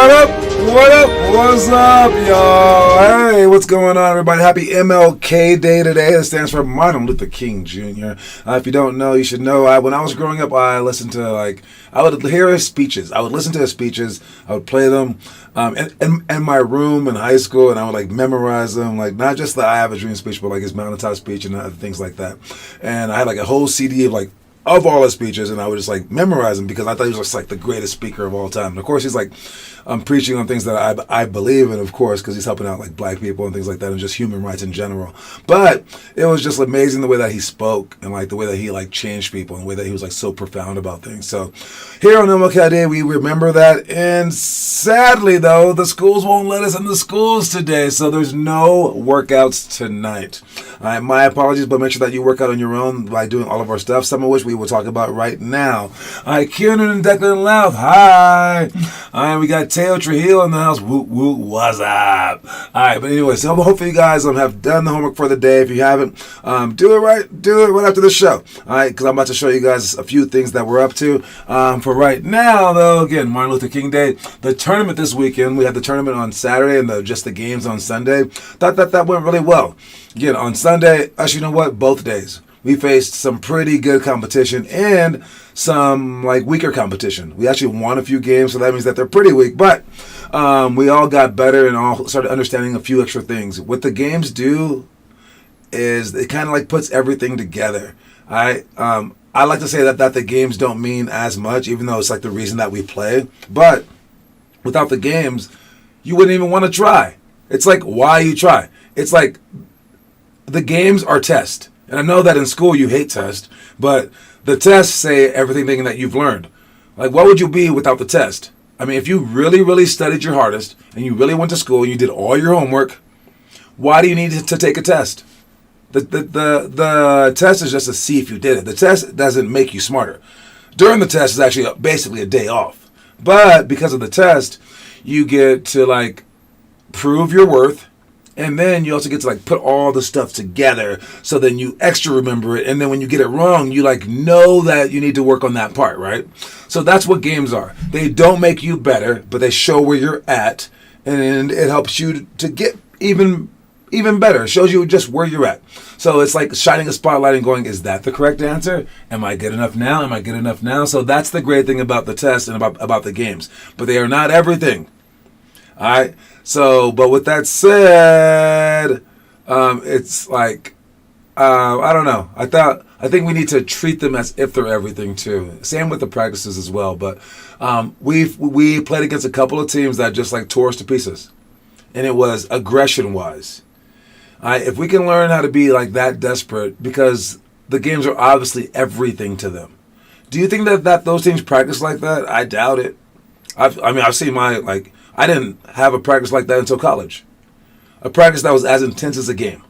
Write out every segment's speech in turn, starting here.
What up? What up? What's up, y'all? Hey, what's going on, everybody? Happy MLK Day today. That stands for Martin Luther King Jr. If you don't know, you should know. When I was growing up, I listened to, I would hear his speeches. I would listen to his speeches. I would play them in my room in high school, and I would, memorize them. Not just the I Have a Dream speech, but, his mountaintop speech and other things like that. And I had, a whole CD of all his speeches, and I would just memorize them because I thought he was just the greatest speaker of all time. And of course, he's preaching on things that I believe in, of course, because he's helping out black people and things like that, and just human rights in general. But it was just amazing the way that he spoke and the way that he changed people and the way that he was so profound about things. So here on MLK Day, we remember that. And sadly, though, the schools won't let us in the schools today, so there's no workouts tonight. All right, my apologies, but make sure that you work out on your own by doing all of our stuff, some of which we will talk about right now. All right, Kieran and Declan Louth, hi. All right, we got Teo Trujillo in the house. Woot, woot, what's up? All right, but anyway, so hopefully you guys have done the homework for the day. If you haven't, do it right after the show. All right, because I'm about to show you guys a few things that we're up to. For right now, though, again, Martin Luther King Day. The tournament this weekend, we had the tournament on Saturday and just the games on Sunday. Thought that went really well. Again, on Sunday, actually, you know what? Both days. We faced some pretty good competition and some weaker competition. We actually won a few games, so that means that they're pretty weak. But we all got better and all started understanding a few extra things. What the games do is it kind of puts everything together. I like to say that the games don't mean as much, even though it's the reason that we play. But without the games, you wouldn't even want to try. It's why you try. It's the games are tests. And I know that in school you hate tests, but the tests say everything that you've learned. What would you be without the test? I mean, if you really, really studied your hardest and you really went to school and you did all your homework, why do you need to take a test? The test is just to see if you did it. The test doesn't make you smarter. During the test is actually basically a day off. But because of the test, you get to prove your worth. And then you also get to put all the stuff together so then you extra remember it. And then when you get it wrong, you know that you need to work on that part, right? So that's what games are. They don't make you better, but they show where you're at. And it helps you to get even better. It shows you just where you're at. So it's shining a spotlight and going, is that the correct answer? Am I good enough now? Am I good enough now? So that's the great thing about the test and about the games. But they are not everything. All right. So, but with that said, it's I don't know. I think we need to treat them as if they're everything too. Same with the practices as well. But we played against a couple of teams that just tore us to pieces, and it was aggression wise. If we can learn how to be that desperate, because the games are obviously everything to them. Do you think that those teams practice like that? I doubt it. I've seen I didn't have a practice like that until college. A practice that was as intense as a game.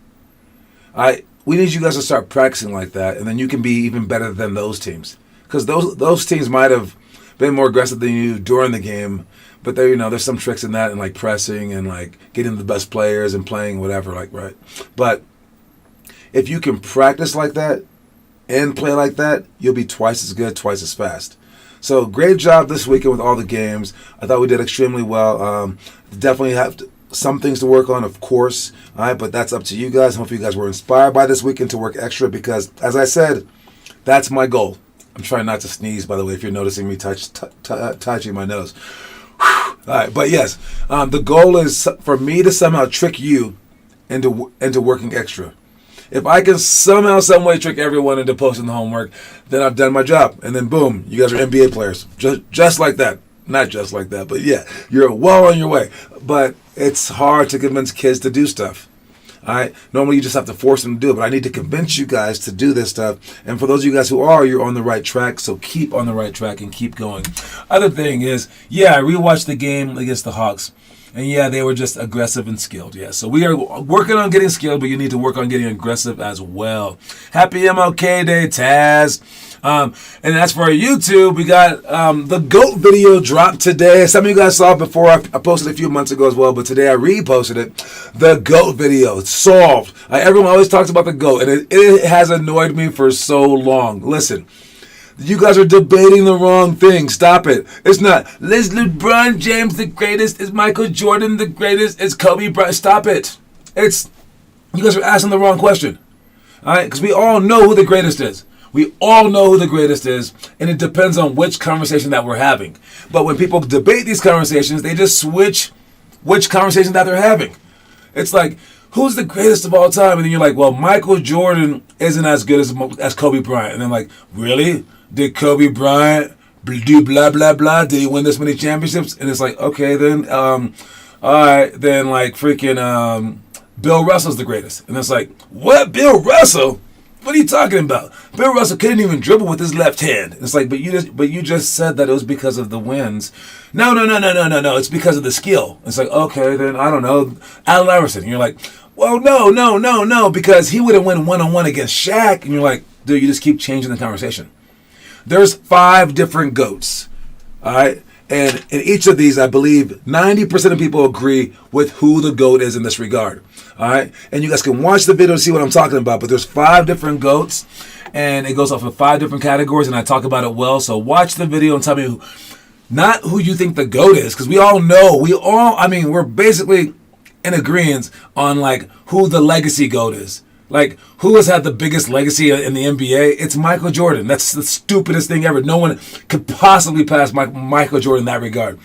We need you guys to start practicing like that, and then you can be even better than those teams. Because those teams might have been more aggressive than you during the game, but there's some tricks in that, and pressing and getting the best players and playing whatever, right? But if you can practice like that and play like that, you'll be twice as good, twice as fast. So great job this weekend with all the games. I thought we did extremely well. Definitely have some things to work on, of course. All right, but that's up to you guys. Hopefully you guys were inspired by this weekend to work extra because, as I said, that's my goal. I'm trying not to sneeze, by the way, if you're noticing me touching my nose. All right, but yes, the goal is for me to somehow trick you into working extra. If I can somehow, some way trick everyone into posting the homework, then I've done my job. And then boom, you guys are NBA players. Just like that. Not just like that, but yeah, you're well on your way. But it's hard to convince kids to do stuff. All right? Normally you just have to force them to do it, but I need to convince you guys to do this stuff. And for those of you guys who are, you're on the right track, so keep on the right track and keep going. Other thing is, I rewatched the game against the Hawks. And they were just aggressive and skilled. Yeah, so we are working on getting skilled, but you need to work on getting aggressive as well. Happy MLK Day, Taz. And as for our YouTube, we got the GOAT video dropped today. Some of you guys saw it before. I posted it a few months ago as well, but today I reposted it. The GOAT video. It's solved. Everyone always talks about the GOAT, and it has annoyed me for so long. Listen, You guys are debating the wrong thing. Stop it. It's not, is LeBron James the greatest? Is Michael Jordan the greatest? Is Kobe Bryant? Stop it. It's, you guys are asking the wrong question. All right? Because we all know who the greatest is. We all know who the greatest is, and it depends on which conversation that we're having. But when people debate these conversations, they just switch which conversation that they're having. It's like, who's the greatest of all time? And then you're like, well, Michael Jordan isn't as good as Kobe Bryant. And then like, really? Did Kobe Bryant do blah, blah, blah? Did he win this many championships? And it's like, okay, then, all right, then like freaking Bill Russell's the greatest. And it's like, what? Bill Russell? What are you talking about? Bill Russell couldn't even dribble with his left hand. It's like, but you just said that it was because of the wins. No. It's because of the skill. It's like, okay, then I don't know, Allen Iverson. And you're like, well, no, because he would have won one-on-one against Shaq. And you're like, dude, you just keep changing the conversation. There's 5 different GOATs, all right? And in each of these, I believe 90% of people agree with who the GOAT is in this regard. All right? And you guys can watch the video to see what I'm talking about. But there's 5 different GOATs, and it goes off of 5 different categories, and I talk about it well. So watch the video and tell me not who you think the GOAT is, because we all know, we're basically in agreement on like who the legacy GOAT is. Like, who has had the biggest legacy in the NBA? It's Michael Jordan. That's the stupidest thing ever. No one could possibly pass Michael Jordan in that regard.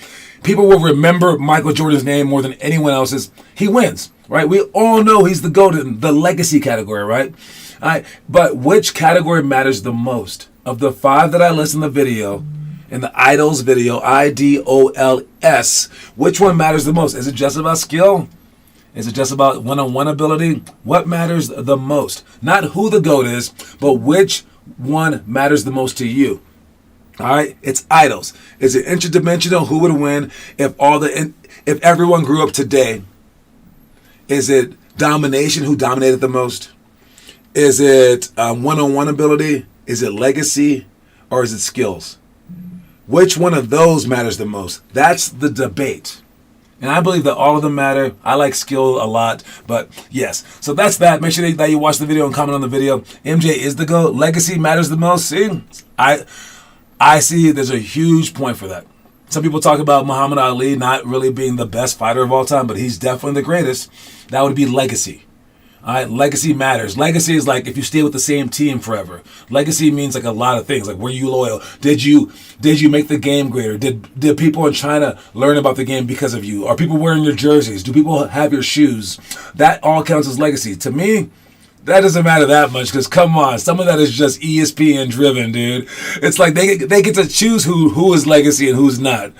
People will remember Michael Jordan's name more than anyone else's. He wins, right? We all know he's the GOAT in the legacy category, right? All right. But which category matters the most? Of the 5 that I list in the video, in the Idols video, IDOLS, which one matters the most? Is it just about skill? Is it just about one-on-one ability? What matters the most? Not who the GOAT is, but which one matters the most to you. All right? It's idols. Is it interdimensional? Who would win if everyone grew up today? Is it domination? Who dominated the most? Is it one-on-one ability? Is it legacy? Or is it skills? Which one of those matters the most? That's the debate. And I believe that all of them matter. I like skill a lot, but yes. So that's that. Make sure that you watch the video and comment on the video. MJ is the GOAT. Legacy matters the most. See, I see there's a huge point for that. Some people talk about Muhammad Ali not really being the best fighter of all time, but he's definitely the greatest. That would be legacy. All right, legacy matters. Legacy is like if you stay with the same team forever. Legacy means like a lot of things. Like, were you loyal? Did you make the game greater? Did people in China learn about the game because of you? Are people wearing your jerseys? Do people have your shoes? That all counts as legacy. To me, that doesn't matter that much because, come on, some of that is just ESPN driven, dude. It's like they get to choose who is legacy and who's not.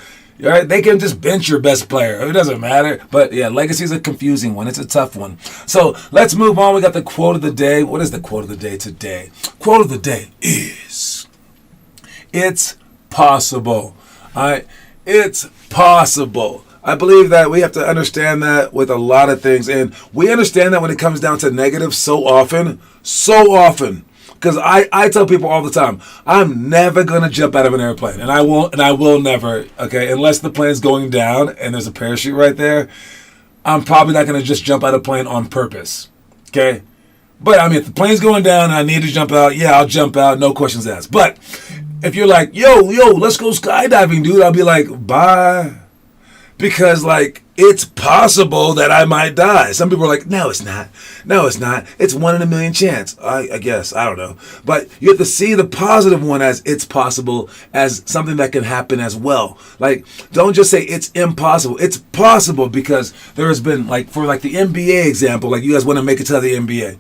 All right, they can just bench your best player. It doesn't matter. But yeah, legacy is a confusing one. It's a tough one. So let's move on. We got the quote of the day. What is the quote of the day today? Quote of the day is, it's possible. All right, it's possible. I believe that we have to understand that with a lot of things. And we understand that when it comes down to negative so often. Because I tell people all the time, I'm never going to jump out of an airplane. And I will never, okay? Unless the plane's going down and there's a parachute right there, I'm probably not going to just jump out of a plane on purpose, okay? But, I mean, if the plane's going down and I need to jump out, yeah, I'll jump out, no questions asked. But if you're like, yo, let's go skydiving, dude, I'll be like, bye. Because, like, it's possible that I might die. Some people are like, no, it's not. It's 1 in a million chance. I guess. I don't know. But you have to see the positive one as it's possible, as something that can happen as well. Like, don't just say it's impossible. It's possible because there has been, like, for, like, the NBA example, like, you guys want to make it to the NBA.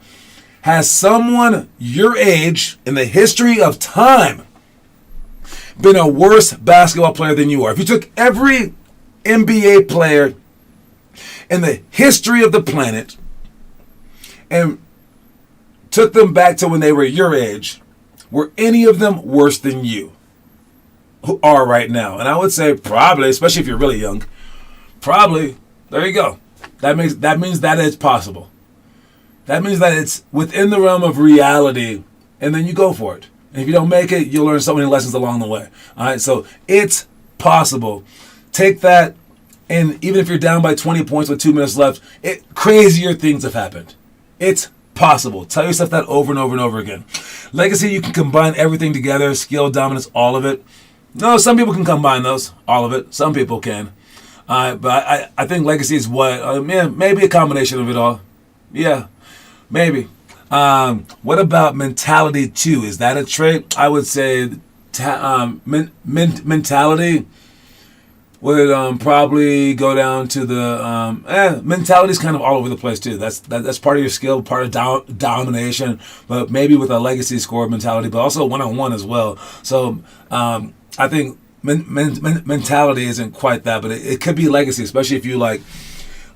Has someone your age in the history of time been a worse basketball player than you are? If you took every NBA player in the history of the planet and took them back to when they were your age, were any of them worse than you who are right now? And I would say probably, especially if you're really young, probably. There you go. That means that it's possible. That means that it's within the realm of reality, and then you go for it. And if you don't make it, you'll learn so many lessons along the way. All right, so it's possible. Take that, and even if you're down by 20 points with 2 minutes left, crazier things have happened. It's possible. Tell yourself that over and over and over again. Legacy, you can combine everything together, skill, dominance, all of it. No, some people can combine those, all of it. Some people can. But I think legacy is what, maybe a combination of it all. Yeah, maybe. What about mentality too? Is that a trait? I would say mentality would probably go down to the mentality is kind of all over the place too. That's part of your skill, part of domination, but maybe with a legacy score mentality, but also one-on-one as well. So I think mentality isn't quite that, but it could be legacy, especially if you like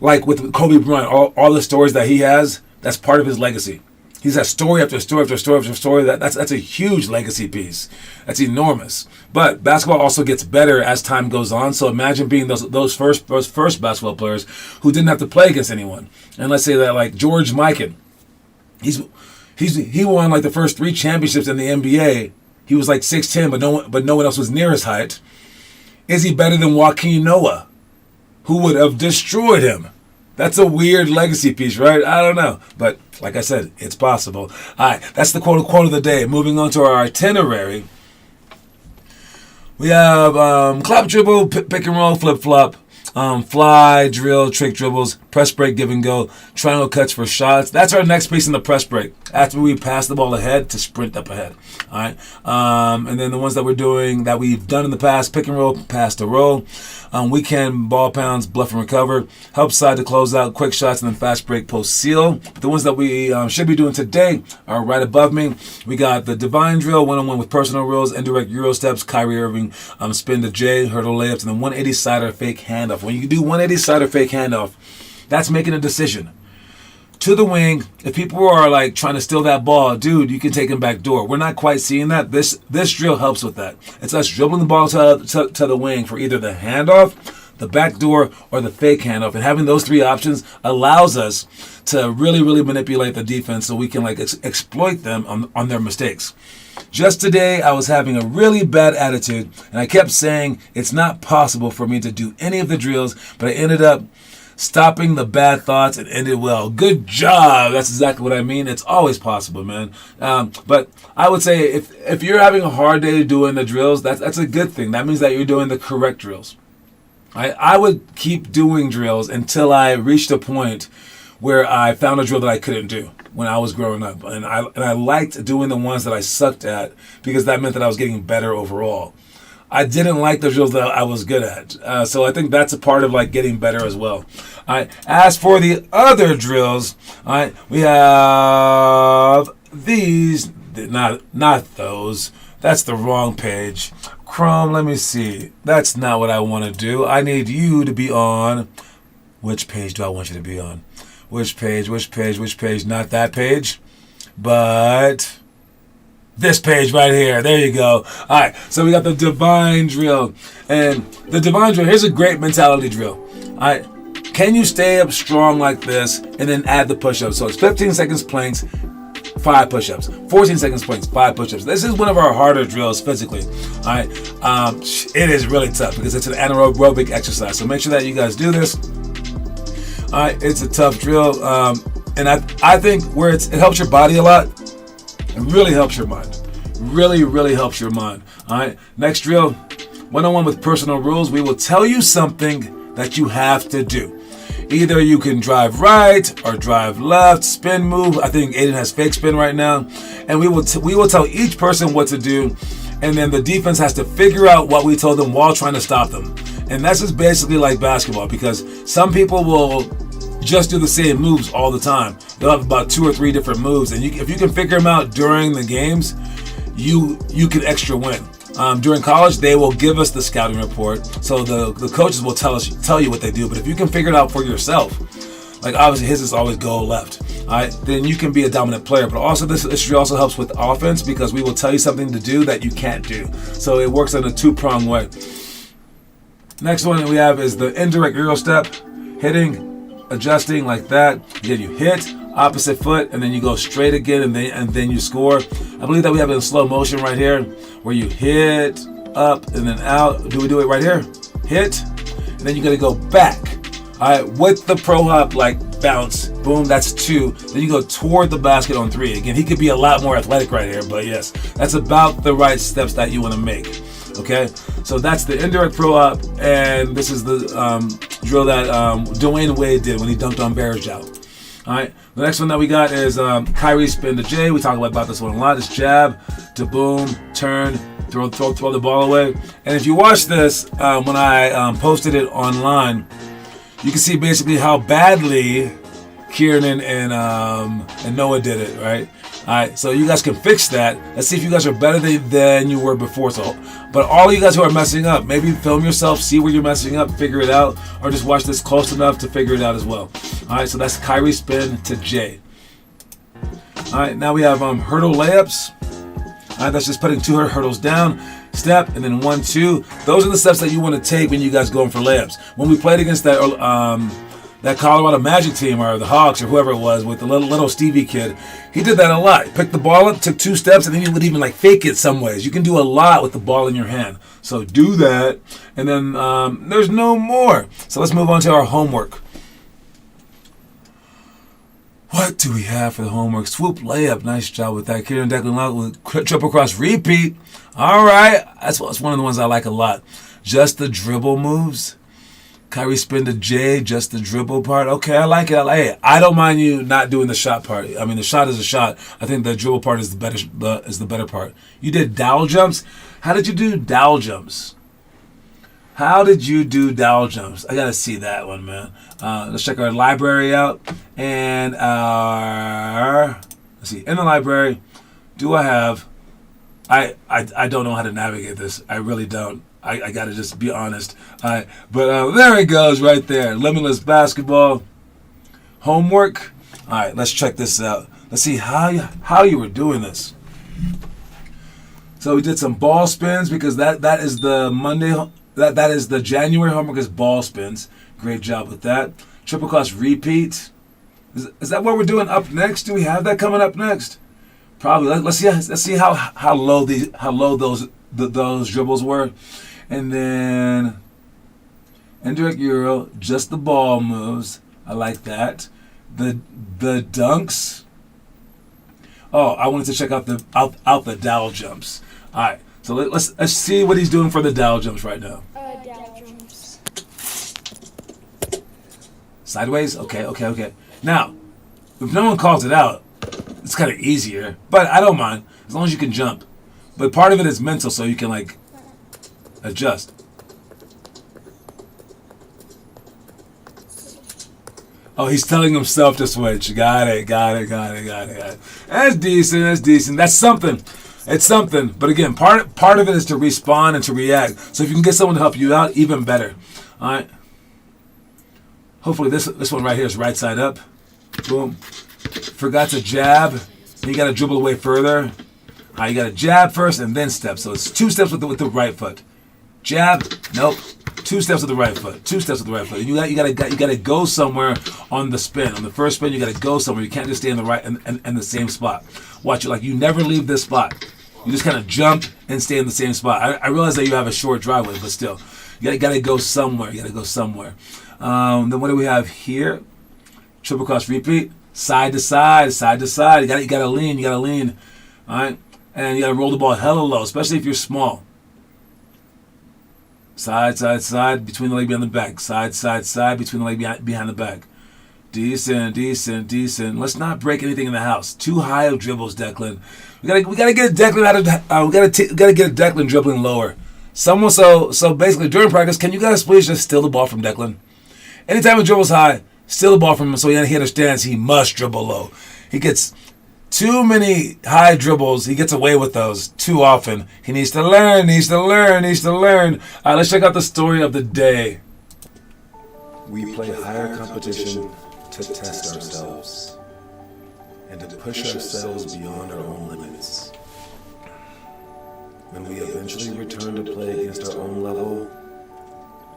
with Kobe Bryant, all the stories that he has, that's part of his legacy. He's had story after story after story after story. That's a huge legacy piece. That's enormous. But basketball also gets better as time goes on. So imagine being those first basketball players who didn't have to play against anyone. And let's say that like George Mikan, he won like the first 3 championships in the NBA. He was like 6'10", but no one else was near his height. Is he better than Joakim Noah, who would have destroyed him? That's a weird legacy piece, right? I don't know. But like I said, it's possible. All right, that's the quote of the day. Moving on to our itinerary. We have clap dribble, pick and roll, flip flop, fly, drill, trick dribbles, press break, give and go, triangle cuts for shots. That's our next piece in the press break. After we pass the ball ahead to sprint up ahead. All right. And then the ones that we've done in the past, pick and roll, pass to roll. Weekend ball pounds, bluff and recover, help side to close out, quick shots, and then fast break, post seal. The ones that we should be doing today are right above me. We got the divine drill, one-on-one with personal rules, indirect Euro steps, Kyrie Irving, spin to J, hurdle layups, and then 180 sider fake handoff. When you do 180 sider fake handoff, that's making a decision. To the wing, if people are like trying to steal that ball, dude, you can take them back door. We're not quite seeing that. This drill helps with that. It's us dribbling the ball to the wing for either the handoff, the back door, or the fake handoff. And having those 3 options allows us to really, really manipulate the defense so we can like exploit them on their mistakes. Just today, I was having a really bad attitude, and I kept saying it's not possible for me to do any of the drills, but I ended up stopping the bad thoughts and ended well. Good job. That's exactly what I mean. It's always possible, man. But I would say if you're having a hard day doing the drills, that's a good thing. That means that you're doing the correct drills. I would keep doing drills until I reached a point where I found a drill that I couldn't do when I was growing up. And I liked doing the ones that I sucked at because that meant that I was getting better overall. I didn't like the drills that I was good at. So I think that's a part of like getting better as well. All right. As for the other drills, all right, we have these. Not those. That's the wrong page. Chrome, let me see. That's not what I want to do. I need you to be on. Which page do I want you to be on? Which page? Not that page, but this page right here. There you go. All right. So we got the divine drill. And the divine drill, here's a great mentality drill. All right. Can you stay up strong like this and then add the push-ups? So it's 15 seconds planks, 5 push-ups. 14 seconds planks, 5 push-ups. This is one of our harder drills physically. All right. It is really tough because it's an anaerobic exercise. So make sure that you guys do this. All right. It's a tough drill. And I think where it helps your body a lot, it really helps your mind. Really, really helps your mind. All right. Next drill, one-on-one with personal rules. We will tell you something that you have to do. Either you can drive right or drive left, spin move. I think Aiden has fake spin right now. And we will tell each person what to do. And then the defense has to figure out what we told them while trying to stop them. And that's just basically like basketball because some people will just do the same moves all the time. They'll have about 2 or 3 different moves, and if you can figure them out during the games, you can extra win. During college, they will give us the scouting report, so the coaches will tell you what they do. But if you can figure it out for yourself, like obviously his is always go left, all right, then you can be a dominant player. But also this also helps with offense because we will tell you something to do that you can't do. So it works in a 2-pronged way. Next one we have is the indirect Euro step, hitting, adjusting like that. Then you hit opposite foot and then you go straight again and then you score. I believe that we have it in slow motion right here where you hit up and then out. Do we do it right here? Hit and then you're gonna go back. All right, with the pro hop like bounce Boom, that's 2. Then you go toward the basket on 3. Again, he could be a lot more athletic right here, but yes, that's about the right steps that you want to make. Okay, so that's the indirect pro up, and this is the drill that Dwayne Wade did when he dunked on Bergeau. All right, the next one that we got is Kyrie spin to J. We talk about this one a lot. It's jab to boom, turn, throw the ball away. And if you watch this, when I posted it online, you can see basically how badly Kieran and Noah did it, right? All right, so you guys can fix that. Let's see if you guys are better than you were before. So, but all of you guys who are messing up, maybe film yourself, see where you're messing up, figure it out, or just watch this close enough to figure it out as well. All right, so that's Kyrie spin to J. All right, now we have hurdle layups. All right, that's just putting 2 hurdles down, step, and then 1, 2. Those are the steps that you want to take when you guys going for layups. When we played against that Colorado Magic team or the Hawks or whoever it was with the little Stevie kid, he did that a lot. He picked the ball up, took 2 steps, and then he would even like fake it some ways. You can do a lot with the ball in your hand. So do that, and then there's no more. So let's move on to our homework. What do we have for the homework? Swoop layup. Nice job with that. Kieran Declan with triple cross repeat. All right. That's one of the ones I like a lot. Just the dribble moves. Kyrie spin to J, just the dribble part. Okay, I like it. Hey, I don't mind you not doing the shot part. I mean, the shot is a shot. I think the dribble part is the better part. You did dowel jumps. How did you do dowel jumps? How did you do dowel jumps? I gotta see that one, man. Let's check our library out. And let's see, in the library, do I have? I don't know how to navigate this. I really don't. I gotta just be honest. But there it goes right there. Limitless basketball homework. All right, let's check this out. Let's see how you were doing this. So we did some ball spins because that is the Monday. That is the January homework is ball spins. Great job with that. Triple cross repeat. Is that what we're doing up next? Do we have that coming up next? Probably. Let's see how low those dribbles were, and then indirect euro, just the ball moves. I like that. The dunks. Oh, I wanted to check out the dowel jumps. All right. So let's see what he's doing for the dowel jumps right now. Dowel jumps. Sideways? Okay. Now, if no one calls it out, it's kind of easier. But I don't mind, as long as you can jump. But part of it is mental, so you can, like, adjust. Oh, he's telling himself to switch. Got it. That's decent. That's something. It's something, but again, part of it is to respond and to react. So if you can get someone to help you out, even better. All right. Hopefully this one right here is right side up. Boom. Forgot to jab. You got to dribble away further. All right, you got to jab first and then step. So it's 2 steps with the right foot. Jab. Nope. 2 steps with the right foot. 2 steps with the right foot. You got to go somewhere on the spin. On the first spin, you got to go somewhere. You can't just stay in the right and the same spot. Watch it, like you never leave this spot. You just kind of jump and stay in the same spot. I realize that you have a short driveway, but still, you got to go somewhere. Then what do we have here? Triple cross repeat, side to side. You got to lean. All right, and you got to roll the ball hella low, especially if you're small. Side, between the leg behind the back. Side, between the leg behind the back. Decent. Let's not break anything in the house. Too high of dribbles, Declan. We gotta get Declan out of. We gotta get Declan dribbling lower. So basically during practice, can you guys please just steal the ball from Declan? Anytime he dribbles high, steal the ball from him so he understands he must dribble low. He gets too many high dribbles. He gets away with those too often. He needs to learn. All right, let's check out the story of the day. We play higher competition to test ourselves and to push ourselves beyond our own limits. When we eventually return to play against our own level,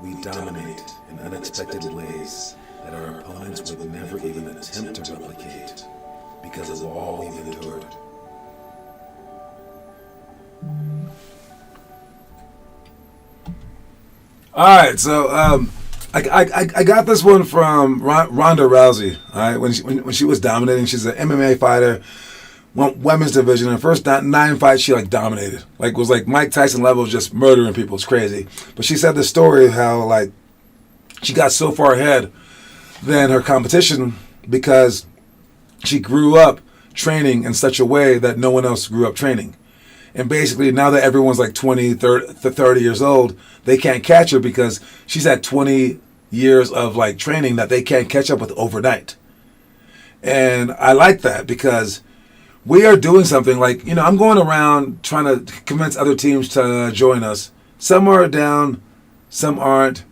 we dominate in unexpected ways that our opponents would never even attempt to replicate because of all we've endured. All right, so I got this one from Ronda Rousey. All right, when she was dominating, she's an MMA fighter, women's division. In the first 9 fights, she like dominated. Like was like Mike Tyson level, just murdering people. It's crazy. But she said the story of how like she got so far ahead than her competition because she grew up training in such a way that no one else grew up training. And basically, now that everyone's like 20, 30 years old, they can't catch her because she's had 20 years of like training that they can't catch up with overnight. And I like that because we are doing something like, I'm going around trying to convince other teams to join us. Some are down, some aren't.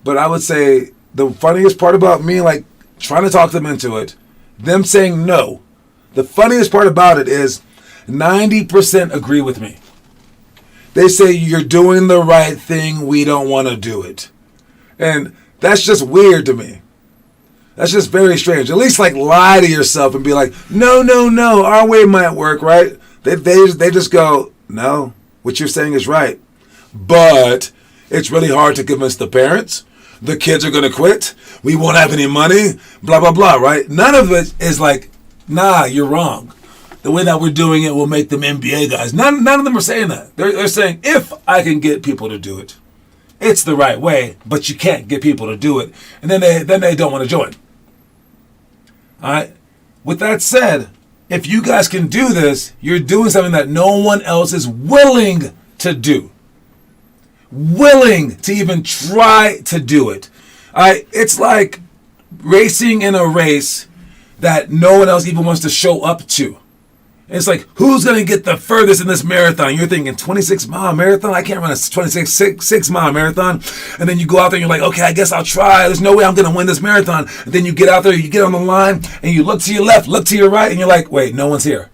But I would say the funniest part about me, like trying to talk them into it, them saying no. The funniest part about it is 90% agree with me. They say you're doing the right thing. We don't want to do it. And that's just weird to me. That's just very strange. At least like lie to yourself and be like, no, our way might work, right? They just go, no, what you're saying is right. But it's really hard to convince the parents. The kids are going to quit. We won't have any money, blah, blah, blah, right? None of it is like, nah, you're wrong. The way that we're doing it will make them NBA guys. None of them are saying that. They're saying, if I can get people to do it, it's the right way, but you can't get people to do it. And then they don't want to join. All right? With that said, if you guys can do this, you're doing something that no one else is willing to do. Willing to even try to do it. All right? It's like racing in a race that no one else even wants to show up to. It's like, who's going to get the furthest in this marathon? You're thinking 26-mile marathon? I can't run a 26-mile marathon. And then you go out there and you're like, okay, I guess I'll try. There's no way I'm going to win this marathon. And then you get out there, you get on the line, and you look to your left, look to your right, and you're like, wait, no one's here.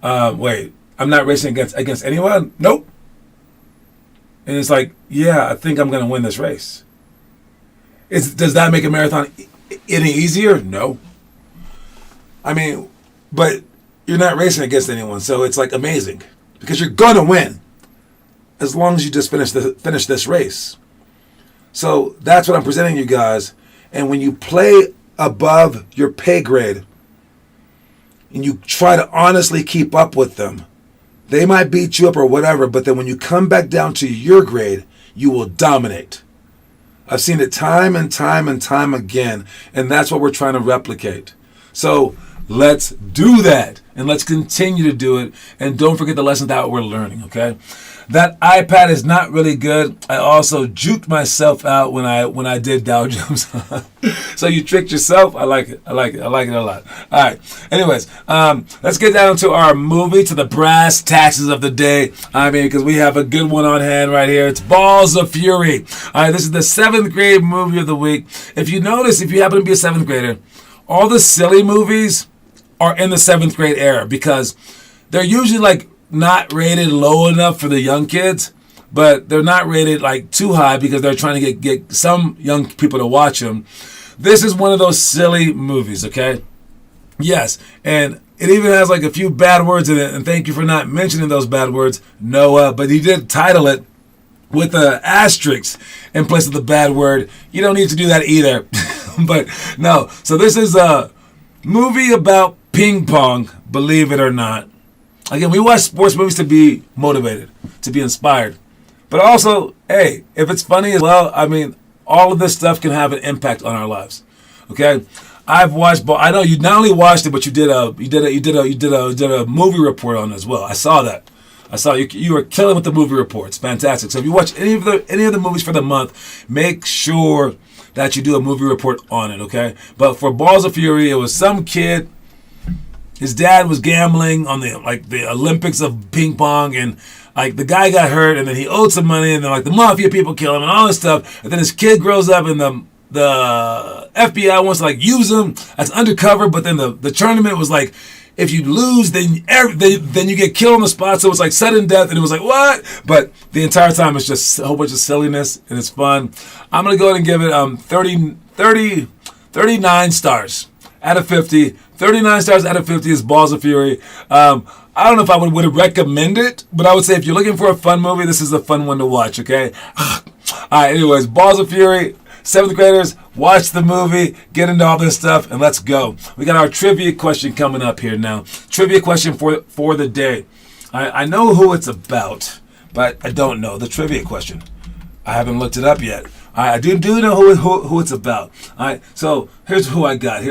Wait, I'm not racing against anyone? Nope. And it's like, yeah, I think I'm going to win this race. Does that make a marathon any easier? No. I mean, but you're not racing against anyone, so it's like amazing because you're gonna win as long as you just finish this race. So that's what I'm presenting you guys. And when you play above your pay grade and you try to honestly keep up with them, they might beat you up or whatever, but then when you come back down to your grade, you will dominate. I've seen it time and time and time again, and that's what we're trying to replicate. So let's do that, and let's continue to do it, and don't forget the lessons that we're learning, okay? That iPad is not really good. I also juked myself out when I did Dow Jones. So you tricked yourself. I like it. I like it a lot. All right. Anyways, let's get down to our movie, to the brass taxes of the day. I mean, because we have a good one on hand right here. It's Balls of Fury. All right. This is the 7th grade movie of the week. If you notice, if you happen to be a 7th grader, all the silly movies are in the 7th grade era because they're usually like not rated low enough for the young kids, but they're not rated like too high because they're trying to get some young people to watch them. This is one of those silly movies, okay? Yes, and it even has like a few bad words in it, and thank you for not mentioning those bad words, Noah, but he did title it with an asterisk in place of the bad word. You don't need to do that either. But no, so this is a movie about ping pong, believe it or not. Again, we watch sports movies to be motivated, to be inspired. But also, hey, if it's funny as well, I mean, all of this stuff can have an impact on our lives. Okay? I've watched, I know you not only watched it, but you did a movie report on it as well. I saw that. I saw you were killing with the movie reports. Fantastic. So if you watch any of the movies for the month, make sure that you do a movie report on it, okay? But for Balls of Fury, it was some kid. His dad was gambling on the Olympics of ping pong, and like the guy got hurt, and then he owed some money, and then like the mafia people kill him and all this stuff. And then his kid grows up, and the FBI wants to like use him as undercover, but then the tournament was like, if you lose, then you get killed on the spot. So it's like sudden death, and it was like, what? But the entire time it's just a whole bunch of silliness, and it's fun. I'm going to go ahead and give it 39 stars out of 50. 39 stars out of 50 is Balls of Fury. I don't know if I would recommend it, but I would say if you're looking for a fun movie, this is a fun one to watch, okay? All right, anyways, Balls of Fury, 7th graders, watch the movie, get into all this stuff, and let's go. We got our trivia question coming up here now. Trivia question for the day. I know who it's about, but I don't know the trivia question. I haven't looked it up yet. I do know who it's about. All right, so here's who I got.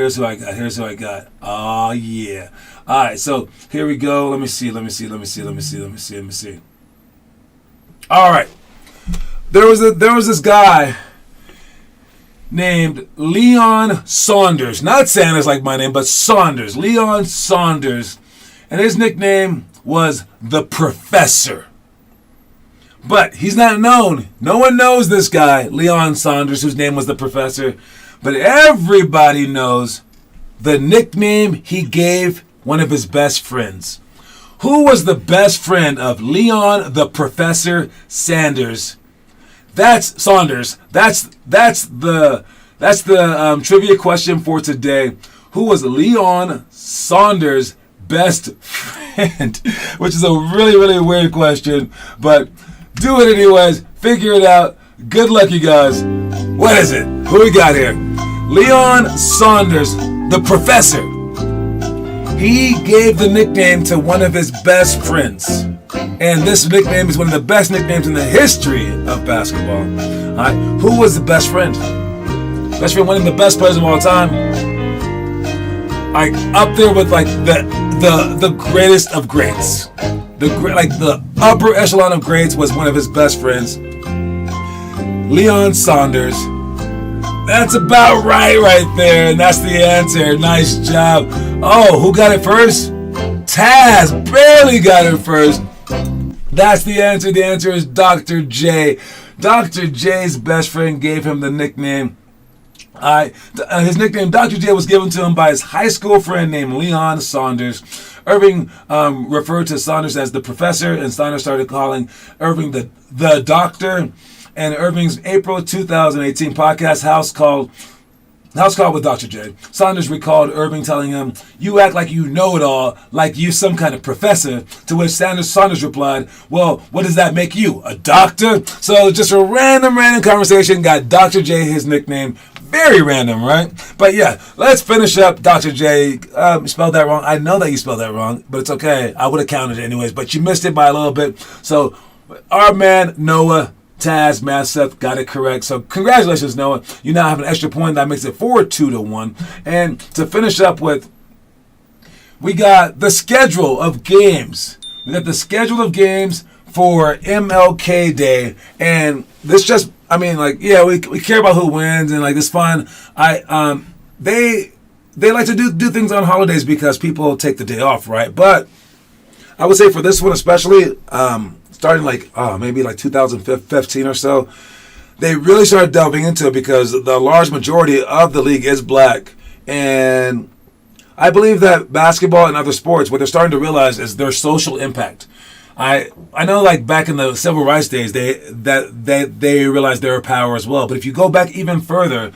Oh, yeah. All right, so here we go. Let me see. All right. There was this guy named Leon Saunders. Not Sanders like my name, but Saunders. Leon Saunders. And his nickname was the Professor. But he's not known. No one knows this guy, Leon Saunders, whose name was the Professor. But everybody knows the nickname he gave one of his best friends. Who was the best friend of Leon the Professor Sanders? That's Saunders. That's the trivia question for today. Who was Leon Saunders' best friend? Which is a really, really weird question, but do it anyways. Figure it out. Good luck, you guys. What is it? Who we got here? Leon Saunders, the Professor. He gave the nickname to one of his best friends. And this nickname is one of the best nicknames in the history of basketball. All right. Who was the best friend? Best friend, one of the best players of all time. Like up there with like the greatest of greats. The upper echelon of greats was one of his best friends, Leon Saunders. That's about right there, and that's the answer. Nice job. Oh, who got it first? Taz barely got it first. That's the answer. The answer is Dr. J. Dr. J's best friend gave him the nickname. His nickname, Dr. J, was given to him by his high school friend named Leon Saunders. Irving referred to Saunders as the Professor, and Saunders started calling Irving the Doctor. And Irving's April 2018 podcast, House Call with Dr. J, Saunders recalled Irving telling him, "You act like you know it all, like you some kind of professor," to which Saunders replied, "Well, what does that make you, a doctor?" So just a random conversation got Dr. J his nickname. Very random, right? But yeah, let's finish up. Dr. J, you spelled that wrong. I know that you spelled that wrong, but it's okay. I would have counted it anyways, but you missed it by a little bit. So our man, Noah Taz Masseth, got it correct. So congratulations, Noah. You now have an extra point. That makes it 4-2-1. And to finish up with, we got the schedule of games. We got the schedule of games for MLK Day. And this just, we care about who wins and like it's fun. They like to do things on holidays because people take the day off, right? But I would say for this one especially, starting maybe 2015 or so, they really started delving into it because the large majority of the league is black. And I believe that basketball and other sports, what they're starting to realize is their social impact. I know back in the civil rights days, they realized their power as well. But if you go back even further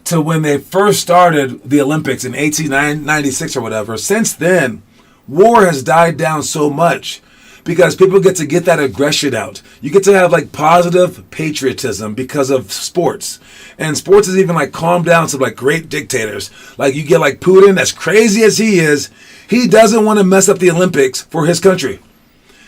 to when they first started the Olympics in 1896 or whatever, since then, war has died down so much because people get to get that aggression out. You get to have positive patriotism because of sports. And sports has even calmed down some great dictators. You get Putin, as crazy as he is, he doesn't want to mess up the Olympics for his country.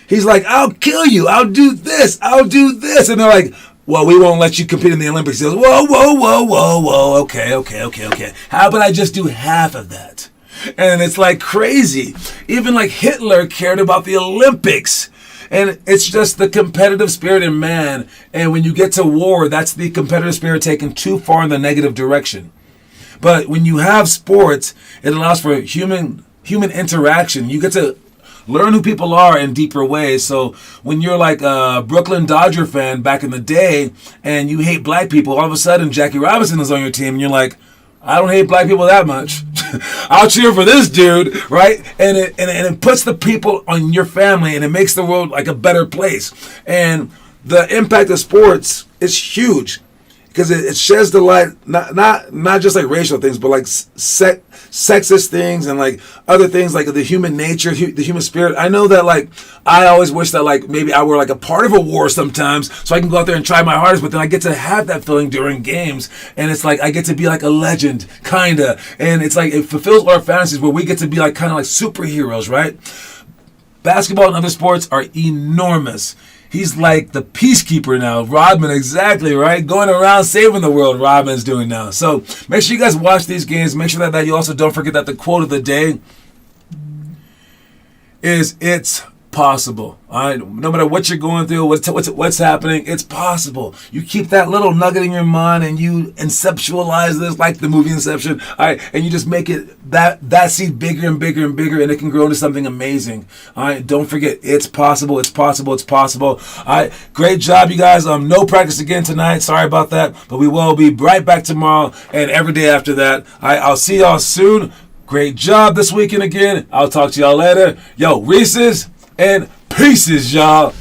He's like, "I'll kill you. I'll do this. I'll do this." And they're like, "Well, we won't let you compete in the Olympics." He goes, whoa. Okay. How about I just do half of that? And it's crazy. Even Hitler cared about the Olympics. And it's just the competitive spirit in man. And when you get to war, that's the competitive spirit taken too far in the negative direction. But when you have sports, it allows for human interaction. You get to learn who people are in deeper ways. So when you're a Brooklyn Dodger fan back in the day and you hate black people, all of a sudden Jackie Robinson is on your team and you're like, "I don't hate black people that much. I'll cheer for this dude," right? And it puts the people on your family and it makes the world a better place. And the impact of sports is huge. because it sheds the light, not just like racial things, but like sexist things and like other things like the human nature, the human spirit. I know that like I always wish that like maybe I were like a part of a war sometimes, so I can go out there and try my hardest. But then I get to have that feeling during games, and it's like I get to be like a legend, kinda, and it's like it fulfills our fantasies where we get to be like kind of like superheroes, right? Basketball and other sports are enormous. He's like the peacekeeper now. Rodman, exactly, right? Going around saving the world, Rodman's doing now. So make sure you guys watch these games. Make sure that you also don't forget that the quote of the day is, "It's possible." All right, no matter what you're going through, what's happening, it's possible. You keep that little nugget in your mind and you inceptualize this like the movie Inception. All right, and you just make it that seed bigger and bigger and bigger, and it can grow into something amazing. All right, don't forget, it's possible. It's possible. It's possible. All right, great job, you guys. No practice again tonight. Sorry about that, but we will be right back tomorrow and every day after that. All right, I'll see y'all soon. Great job this weekend again. I'll talk to y'all later. Yo, Reese's and pieces, y'all.